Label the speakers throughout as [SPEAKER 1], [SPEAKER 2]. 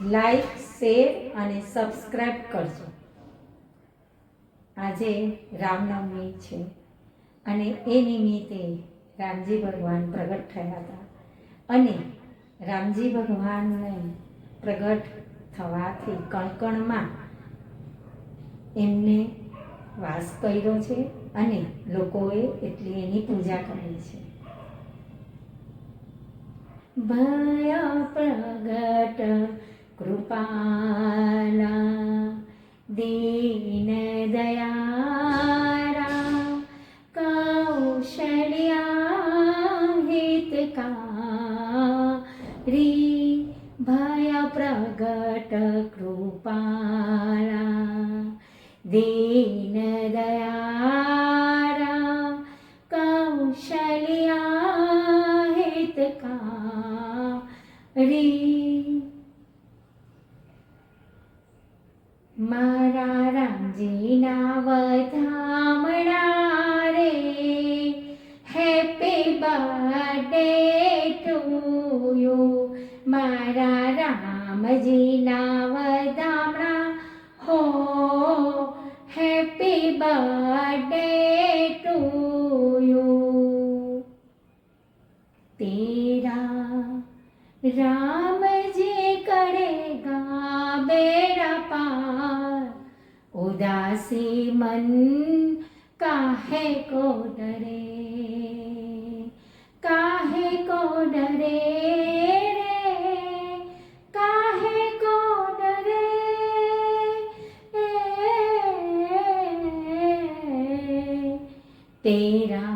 [SPEAKER 1] Like, share અને subscribe કરજો. આજે રામનવમી છે અને એ નિમિત્તે રામજી ભગવાન પ્રગટ થયા હતા અને રામજી ભગવાનને પ્રગટ થવાથી કણકણમાં એમને વાસ કર્યો છે અને લોકોએ એટલી એની પૂજા કરી છે. ભય પ્રગટ કૃપાલા દીન દયારા કૌશલ્યા હિતકારી ભય પ્રગટ કૃપાલા દીન દયારા કૌશલ્યા હિતકારી. મારા રામજીના વધામણા રે, હેપી બર્થડે ટુ યુ. મારા રામજીના વધામણા હો, હેપી બર્થડે ટુ યુ. તેરા राम जी करेगा बेड़ा पार, उदासी मन काहे को डरे, काहे को डरे रे, काहे को डरे. तेरा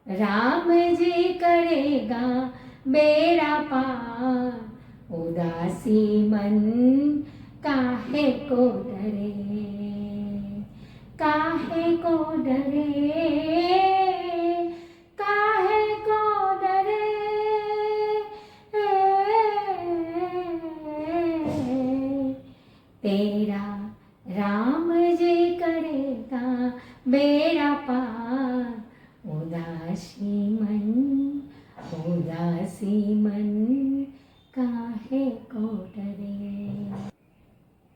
[SPEAKER 1] राम जी करेगा बेड़ा पार, उदासी मन काहे को डरे, काहे को डरे, काहे को डरे. तेरा राम जी करेगा बेड़ा पार, उदासी मन, उदासी मन काहे को डरे.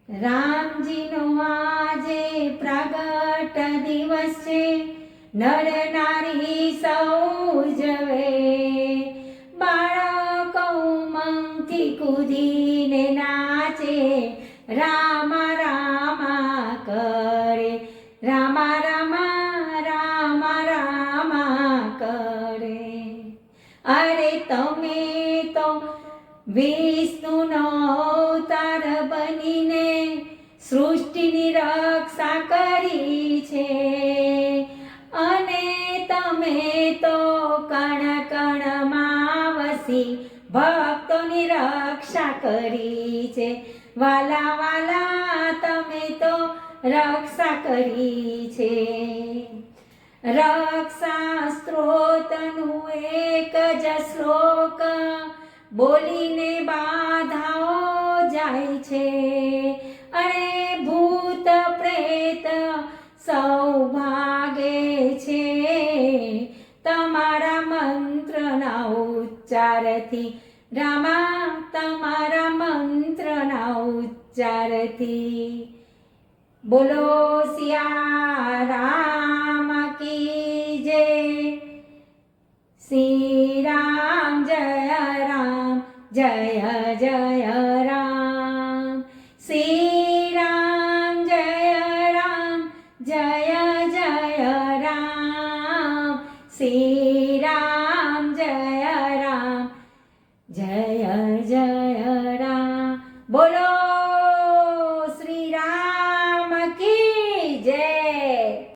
[SPEAKER 1] રામજીનો આજે પ્રગટ દિવસ છે, નર નારી સૌ ઉજવે. બાળકો ઉમંગથી કૂદીને નાચે, રામા રામા કરે, રામા રામા રામા રામા કરે. અરે તમે તો વિષ્ણુનો અવતાર બનીને સૃષ્ટિની રક્ષા કરી છે અને તમે તો કણ કણમાં વસી ભક્તોની રક્ષા કરી છે. વાલા વાલા તમે તો રક્ષા કરી છે. રક્ષા સ્ત્રોતનું એક જ શ્લોક બોલીને બાધાઓ જાય છે અને ભૂત પ્રેત સૌ ભાગે છે તમારા મંત્રના ઉચ્ચારથી. રામા તમારા મંત્રના ઉચ્ચારથી. બોલો સિયા રામ કી જય. શ્રી રામ જય રામ, જય જય રામ. શ્રી રામ જય રામ, જય જય રામ. શ્રી રામ જય રામ, જય